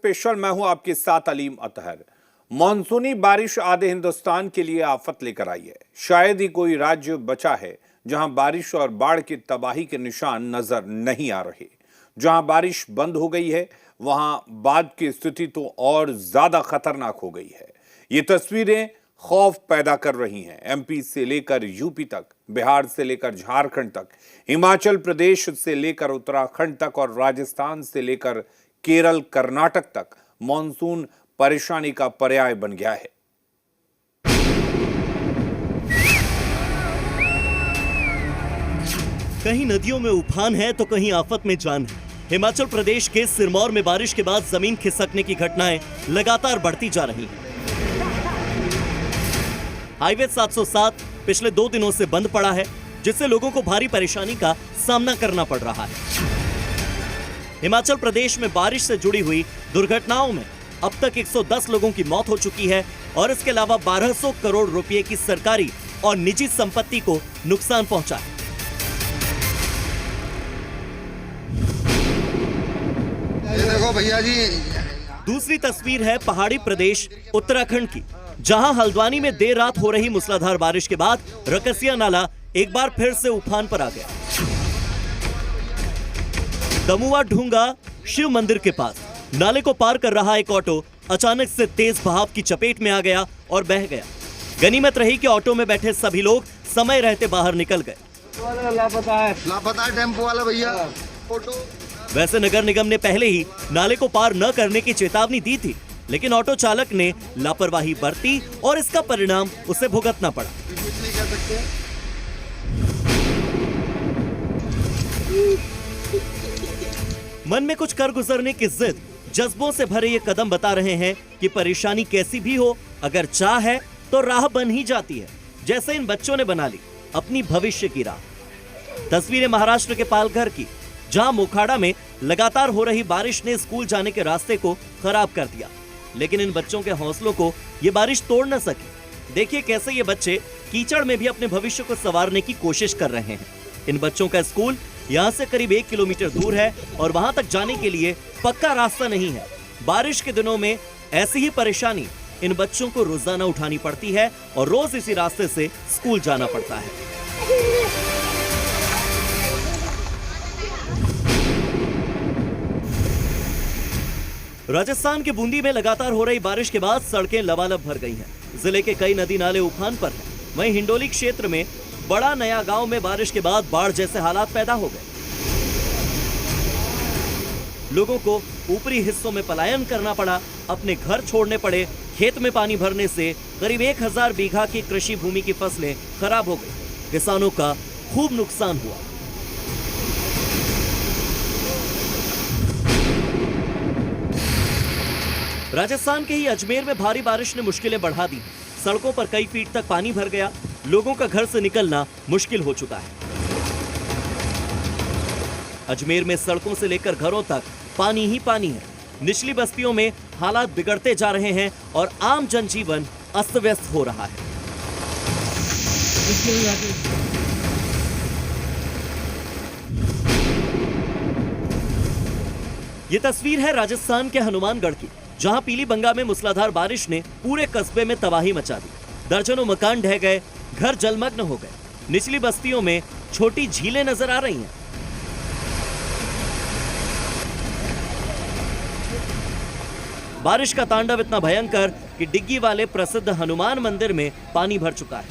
Special मैं हूं आपके साथ अलीम अतहर। मानसूनी बारिश आधे हिंदुस्तान के लिए आफत लेकर आई है। शायद ही कोई राज्य बचा है जहां बारिश और बाढ़ की तबाही के निशान नजर नहीं आ रहे। जहां बारिश बंद हो गई है वहां बाढ़ की स्थिति तो और ज्यादा खतरनाक हो गई है। ये तस्वीरें खौफ पैदा कर रही हैं। एमपी से लेकर यूपी तक, बिहार से लेकर झारखंड तक, हिमाचल प्रदेश से लेकर उत्तराखंड तक और राजस्थान से लेकर केरल, कर्नाटक तक मॉनसून परेशानी का पर्याय बन गया है। कहीं नदियों में उफान है तो कहीं आफत में जान है। हिमाचल प्रदेश के सिरमौर में बारिश के बाद जमीन खिसकने की घटनाएं लगातार बढ़ती जा रही हैं। हाईवे 707 पिछले 2 दिनों से बंद पड़ा है, जिससे लोगों को भारी परेशानी का सामना करना पड़ रहा है। हिमाचल प्रदेश में बारिश से जुड़ी हुई दुर्घटनाओं में अब तक 110 लोगों की मौत हो चुकी है और इसके अलावा 1200 करोड़ रुपए की सरकारी और निजी संपत्ति को नुकसान पहुंचा है। ये देखो भैया जी। दूसरी तस्वीर है पहाड़ी प्रदेश उत्तराखंड की, जहां हल्द्वानी में देर रात हो रही मूसलाधार बारिश के बाद रकसिया नाला एक बार फिर से उफान पर आ गया। दमुआ ढूंगा शिव मंदिर के पास नाले को पार कर रहा एक ऑटो अचानक से तेज बहाव की चपेट में आ गया और बह गया। गनीमत रही कि ऑटो में बैठे सभी लोग समय रहते बाहर निकल गए। लापता है टेम्पो वाला भैया। ऑटो वैसे नगर निगम ने पहले ही नाले को पार न करने की चेतावनी दी थी, लेकिन ऑटो चालक ने लापरवाही बरती और इसका परिणाम उसे भुगतना पड़ा। मन में कुछ कर गुजरने की जिद, जज्बों से भरे ये कदम बता रहे हैं कि परेशानी कैसी भी हो, अगर चाह है तो राह बन ही जाती है, जैसे इन बच्चों ने बना ली अपनी भविष्य की राह। तस्वीरें महाराष्ट्र के पालघर की, जहां मोखाड़ा में लगातार हो रही बारिश ने स्कूल जाने के रास्ते को खराब कर दिया, लेकिन इन बच्चों के हौसलों को ये बारिश तोड़ न सकी। देखिए कैसे ये बच्चे कीचड़ में भी अपने भविष्य को संवारने की कोशिश कर रहे हैं। इन बच्चों का स्कूल यहाँ से करीब 1 किलोमीटर दूर है और वहां तक जाने के लिए पक्का रास्ता नहीं है। बारिश के दिनों में ऐसी ही परेशानी इन बच्चों को रोजाना उठानी पड़ती है और रोज इसी रास्ते से स्कूल जाना पड़ता है। राजस्थान के बूंदी में लगातार हो रही बारिश के बाद सड़कें लबालब भर गई हैं। जिले के कई नदी नाले उफान पर हैं। वहीं हिंडोली क्षेत्र में बड़ा नया गांव में बारिश के बाद बाढ़ जैसे हालात पैदा हो गए। लोगों को ऊपरी हिस्सों में पलायन करना पड़ा, अपने घर छोड़ने पड़े। खेत में पानी भरने से करीब 1000 बीघा की कृषि भूमि की फसलें खराब हो गई। किसानों का खूब नुकसान हुआ। राजस्थान के ही अजमेर में भारी बारिश ने मुश्किलें बढ़ा दी। सड़कों पर कई फीट तक पानी भर गया। लोगों का घर से निकलना मुश्किल हो चुका है। अजमेर में सड़कों से लेकर घरों तक पानी ही पानी है। निचली बस्तियों में हालात बिगड़ते जा रहे हैं और आम जनजीवन अस्त व्यस्त हो रहा है। ये तस्वीर है राजस्थान के हनुमानगढ़ की, जहां पीली बंगा में मूसलाधार बारिश ने पूरे कस्बे में तबाही मचा दी। दर्जनों मकान ढह गए, घर जलमग्न हो गए। निचली बस्तियों में छोटी झीलें नजर आ रही हैं। बारिश का तांडव इतना भयंकर कि डिग्गी वाले प्रसिद्ध हनुमान मंदिर में पानी भर चुका है।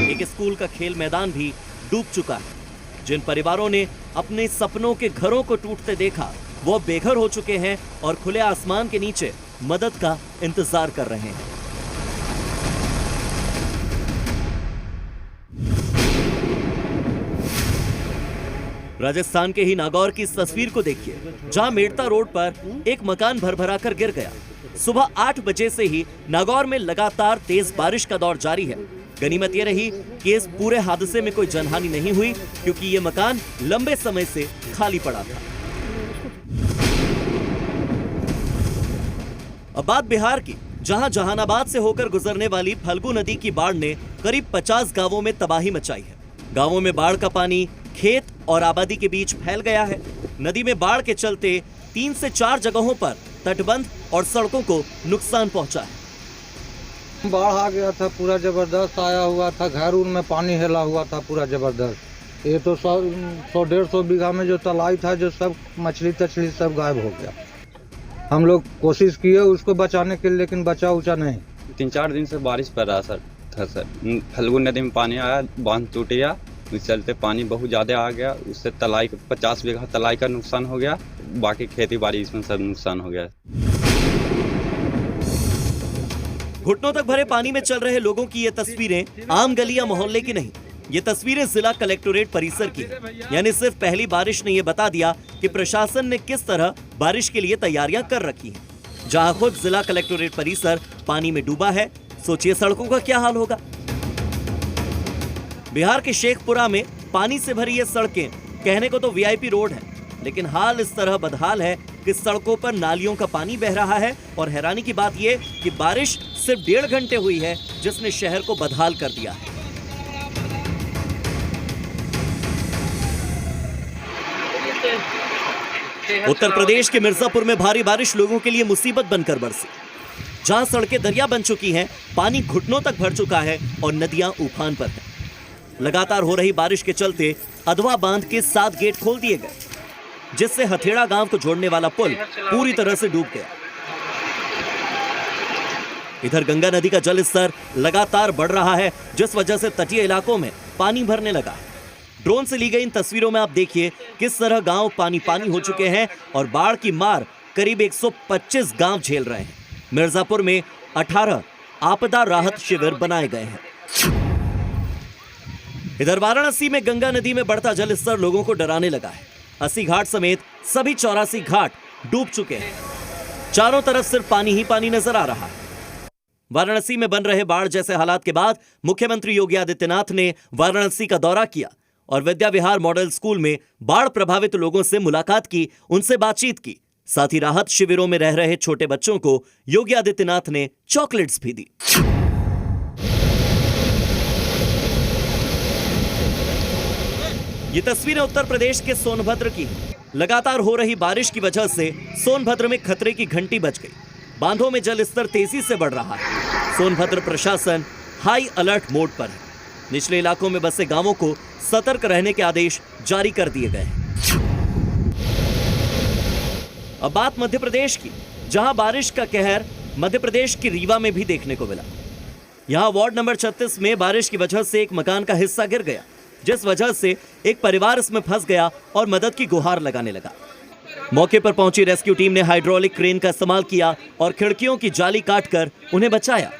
एक स्कूल का खेल मैदान भी डूब चुका है। जिन परिवारों ने अपने सपनों के घरों को टूटते देखा, वो बेघर हो चुके हैं और खुले आसमान के नीचे मदद का इंतजार कर रहे हैं। राजस्थान के ही नागौर की इस तस्वीर को देखिए, जहां मेड़ता रोड पर एक मकान भरभरा कर गिर गया। सुबह 8 बजे से ही नागौर में लगातार तेज बारिश का दौर जारी है। गनीमत ये रही कि इस पूरे हादसे में कोई जनहानि नहीं हुई, क्योंकि ये मकान लंबे समय से खाली पड़ा था। अब बात बिहार की, जहां जहानाबाद से होकर गुजरने वाली फल्गु नदी की बाढ़ ने करीब 50 गांवों में तबाही मचाई है। गांवों में बाढ़ का पानी खेत और आबादी के बीच फैल गया है। नदी में बाढ़ के चलते 3 से 4 जगहों पर तटबंध और सड़कों को नुकसान पहुंचा है। बाढ़ आ गया था, पूरा जबरदस्त आया हुआ था, घर उन में पानी हिला हुआ था पूरा जबरदस्त। ये तो 100-150 बीघा में जो तलाई था, जो सब मछली तछली सब गायब हो गया। हम लोग कोशिश किए उसको बचाने के लिए, लेकिन बचा उचा नहीं। 3-4 दिन से बारिश पड़ रहा सर फल्गु नदी में पानी आया, बांध टूट गया, उस चलते पानी बहुत ज़्यादा आ गया। उससे तलाई 50 बीघा तलाई का नुकसान हो गया, बाकी खेती बाड़ी इसमें सब नुकसान हो गया। घुटनों तक भरे पानी में चल रहे लोगों की ये तस्वीरें आम गली या मोहल्ले की नहीं, ये तस्वीरें जिला कलेक्टोरेट परिसर की हैं। यानी सिर्फ पहली बारिश ने ये बता दिया कि प्रशासन ने किस तरह बारिश के लिए तैयारियां कर रखी हैं। जहां खुद जिला कलेक्टोरेट परिसर पानी में डूबा है, सोचिए सड़कों का क्या हाल होगा। बिहार के शेखपुरा में पानी से भरी ये सड़कें कहने को तो वीआईपी रोड है, लेकिन हाल इस तरह बदहाल है कि सड़कों पर नालियों का पानी बह रहा है। और हैरानी की बात यह कि बारिश सिर्फ 1.5 घंटे हुई है, जिसने शहर को बदहाल कर दिया है। उत्तर प्रदेश के मिर्जापुर में भारी बारिश लोगों के लिए मुसीबत बनकर बरसी। जहां सड़कें दरिया बन चुकी हैं, पानी घुटनों तक भर चुका है और नदियां उफान पर हैं। लगातार हो रही बारिश के चलते अधवा बांध के 7 गेट खोल दिए गए, जिससे हथेड़ा गांव को जोड़ने वाला पुल पूरी तरह से डूब गया। इधर गंगा नदी का जल स्तर लगातार बढ़ रहा है, जिस वजह से तटीय इलाकों में पानी भरने लगा है। ड्रोन से ली गई इन तस्वीरों में आप देखिए किस तरह गांव पानी पानी हो चुके हैं और बाढ़ की मार करीब 125 गांव झेल रहे हैं। मिर्जापुर में 18 आपदा राहत शिविर बनाए गए हैं। इधर वाराणसी में गंगा नदी में बढ़ता जल स्तर लोगों को डराने लगा है। 80 घाट समेत सभी 84 घाट डूब चुके हैं। चारों तरफ सिर्फ पानी ही पानी नजर आ रहा है। वाराणसी में बन रहे बाढ़ जैसे हालात के बाद मुख्यमंत्री योगी आदित्यनाथ ने वाराणसी का दौरा किया और विद्या विहार मॉडल स्कूल में बाढ़ प्रभावित लोगों से मुलाकात की, उनसे बातचीत की। साथ ही राहत शिविरों में रह रहे छोटे बच्चों को योगी आदित्यनाथ ने चॉकलेट्स भी दी। ये तस्वीरें उत्तर प्रदेश के सोनभद्र की हैं। लगातार हो रही बारिश की वजह से सोनभद्र में खतरे की घंटी बज गई। बांधों में जल स्तर तेजी से बढ़ रहा है। सोनभद्र प्रशासन हाई अलर्ट मोड पर है। निचले इलाकों में बसे गांवों को सतर्क रहने के आदेश जारी कर दिए गए हैं। अब बात मध्य प्रदेश की, जहां बारिश का कहर मध्य प्रदेश की रीवा में भी देखने को मिला। यहां वार्ड नंबर 36 में बारिश की वजह से एक मकान का हिस्सा गिर गया, जिस वजह से एक परिवार इसमें फंस गया और मदद की गुहार लगाने लगा। मौके पर पहुंची रेस्क्यू टीम ने हाइड्रोलिक क्रेन का इस्तेमाल किया और खिड़कियों की जाली काटकर उन्हें बचाया।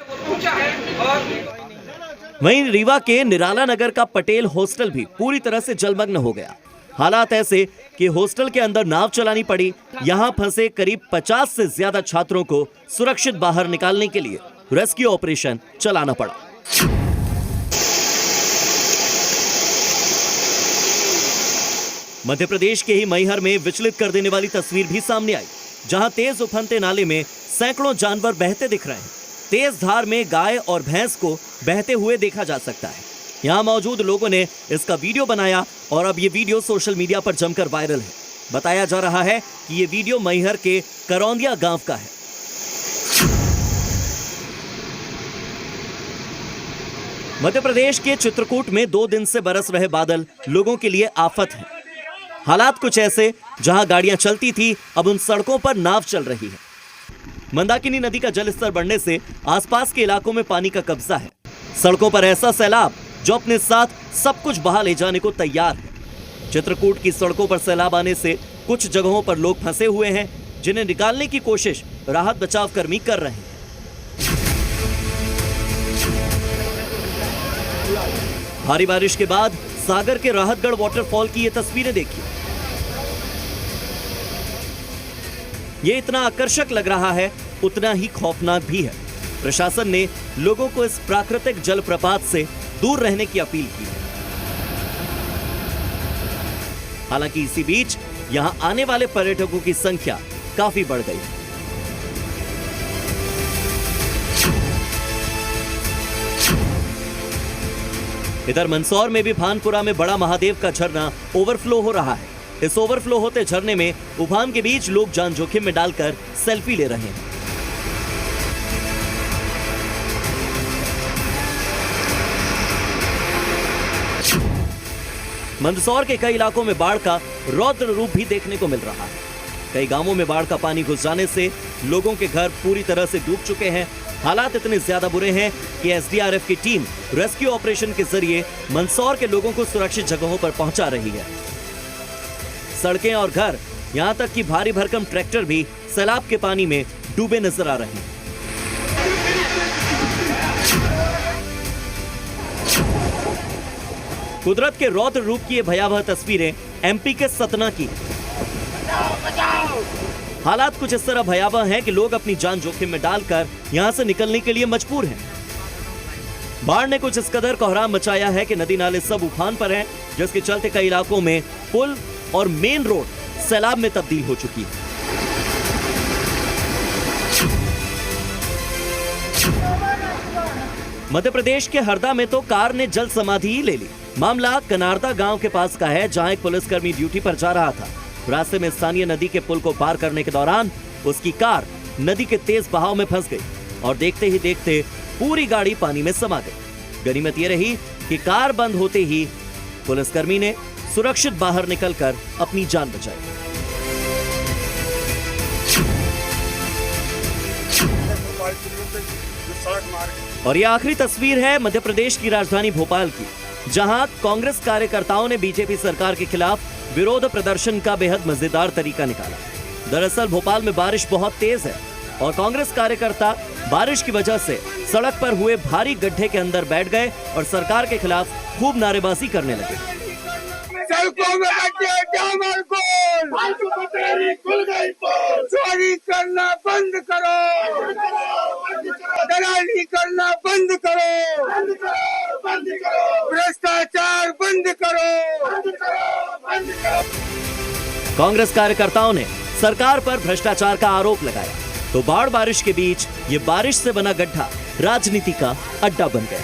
वहीं रीवा के निराला नगर का पटेल हॉस्टल भी पूरी तरह से जलमग्न हो गया। हालात ऐसे कि हॉस्टल के अंदर नाव चलानी पड़ी। यहां फंसे करीब 50 से ज्यादा छात्रों को सुरक्षित बाहर निकालने के लिए रेस्क्यू ऑपरेशन चलाना पड़ा। मध्य प्रदेश के ही मैहर में विचलित कर देने वाली तस्वीर भी सामने आई, जहां तेज उफनते नाले में सैकड़ों जानवर बहते दिख रहे हैं। तेज धार में गाय और भैंस को बहते हुए देखा जा सकता है। यहां मौजूद लोगों ने इसका वीडियो बनाया और अब ये वीडियो सोशल मीडिया पर जमकर वायरल है। बताया जा रहा है कि ये वीडियो मैहर के करौंदिया गांव का है। मध्य प्रदेश के चित्रकूट में 2 दिन से बरस रहे बादल लोगों के लिए आफत है। हालात कुछ ऐसे, जहां गाड़ियां चलती थी, अब उन सड़कों पर नाव चल रही है। मंदाकिनी नदी का जलस्तर बढ़ने से आसपास के इलाकों में पानी का कब्जा है। सड़कों पर ऐसा सैलाब जो अपने साथ सब कुछ बहा ले जाने को तैयार है। चित्रकूट की सड़कों पर सैलाब आने से कुछ जगहों पर लोग फंसे हुए हैं, जिन्हें निकालने की कोशिश राहत बचाव कर्मी कर रहे हैं। भारी बारिश के बाद सागर के राहतगढ़ वाटरफॉल की ये तस्वीरें देखिए। ये इतना आकर्षक लग रहा है, उतना ही खौफनाक भी है। प्रशासन ने लोगों को इस प्राकृतिक जलप्रपात से दूर रहने की अपील की है। हालांकि इसी बीच यहां आने वाले पर्यटकों की संख्या काफी बढ़ गई है। इधर मंदसौर में भी भानपुरा में बड़ा महादेव का झरना ओवरफ्लो हो रहा है। इस ओवरफ्लो होते झरने में उफान के बीच लोग जान जोखिम में डालकर सेल्फी ले रहे हैं। मंदसौर के कई इलाकों में बाढ़ का रौद्र रूप भी देखने को मिल रहा है। कई गांवों में बाढ़ का पानी घुस जाने से लोगों के घर पूरी तरह से डूब चुके हैं। हालात इतने ज्यादा बुरे हैं कि एसडीआरएफ की टीम रेस्क्यू ऑपरेशन के जरिए मंदसौर के लोगों को सुरक्षित जगहों पर पहुंचा रही है। सड़कें और घर, यहां तक कि भारी भरकम ट्रैक्टर भी सैलाब के पानी में डूबे नजर आ रहे हैं। कुदरत के रौद्र रूप की ये भयावह तस्वीरें एमपी के सतना की। हालात कुछ इस तरह भयावह हैं कि लोग अपनी जान जोखिम में डालकर यहां से निकलने के लिए मजबूर हैं। बाढ़ ने कुछ इस कदर कोहराम मचाया है कि नदी नाले सब उफान पर हैं, जिसके चलते कई इलाकों में पुल और मेन रोड सैलाब में तब्दील हो चुकी है। मध्य प्रदेश के हरदा में तो कार ने जल समाधि ही ले ली। मामला कनारदा गांव के पास का है, जहां एक पुलिसकर्मी ड्यूटी पर जा रहा था। रास्ते में स्थानीय नदी के पुल को पार करने के दौरान उसकी कार नदी के तेज बहाव में फंस गई और देखते ही देखते पूरी गाड़ी पानी में समा गई। गनीमत यह रही कि कार बंद होते ही पुलिसकर्मी ने सुरक्षित बाहर निकलकर अपनी जान बचाई। और यह आखिरी तस्वीर है मध्य प्रदेश की राजधानी भोपाल की, जहां कांग्रेस कार्यकर्ताओं ने बीजेपी सरकार के खिलाफ विरोध प्रदर्शन का बेहद मजेदार तरीका निकाला। दरअसल भोपाल में बारिश बहुत तेज है और कांग्रेस कार्यकर्ता बारिश की वजह से सड़क पर हुए भारी गड्ढे के अंदर बैठ गए और सरकार के खिलाफ खूब नारेबाजी करने लगे। सड़कों में चोरी करना बंद करो, दलाली करना बंद करो, भ्रष्टाचार बंद करो। कांग्रेस कार्यकर्ताओं ने सरकार पर भ्रष्टाचार का आरोप लगाया तो बाढ़ बारिश के बीच ये बारिश से बना गड्ढा राजनीति का अड्डा बन गया।